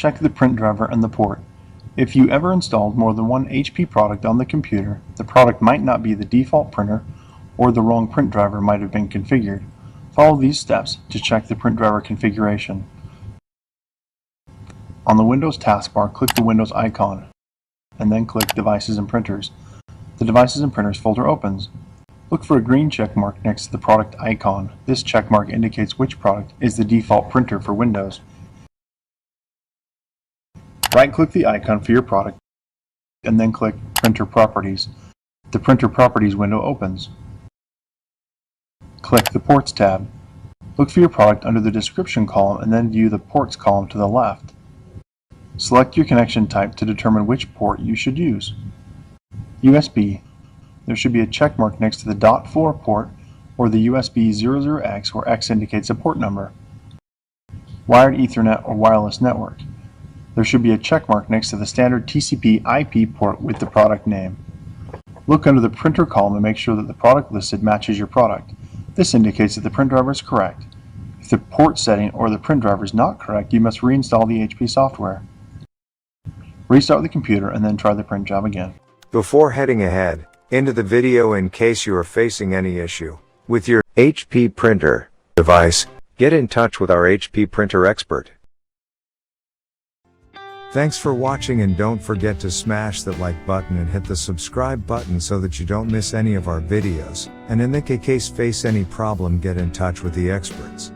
check the print driver and the port. If you ever installed more than one HP product on the computer, the product might not be the default printer, or the wrong print driver might have been configured. Follow these steps to check the print driver configuration. On the Windows taskbar, click the Windows icon, and then click Devices and Printers. The Devices and Printers folder opens. Look for a green check mark next to the product icon. This check mark indicates which product is the default printer for Windows. Right-click the icon for your product, and then click Printer Properties. The Printer Properties window opens. Click the Ports tab. Look for your product under the Description column and then view the Ports column to the left. Select your connection type to determine which port you should use. USB. There should be a check mark next to the .4 port or the USBXXX where X indicates a port number. Wired Ethernet or wireless network. There should be a check mark next to the standard TCP/IP port with the product name. Look under the printer column and make sure that the product listed matches your product. This indicates that the print driver is correct. If the port setting or the print driver is not correct, you must reinstall the HP software. Restart the computer and then try the print job again. Before heading ahead into the video, in case you are facing any issue with your HP printer device, get in touch with our HP printer expert. Thanks for watching, and don't forget to smash that like button and hit the subscribe button so that you don't miss any of our videos, and in the case face any problem, get in touch with the experts.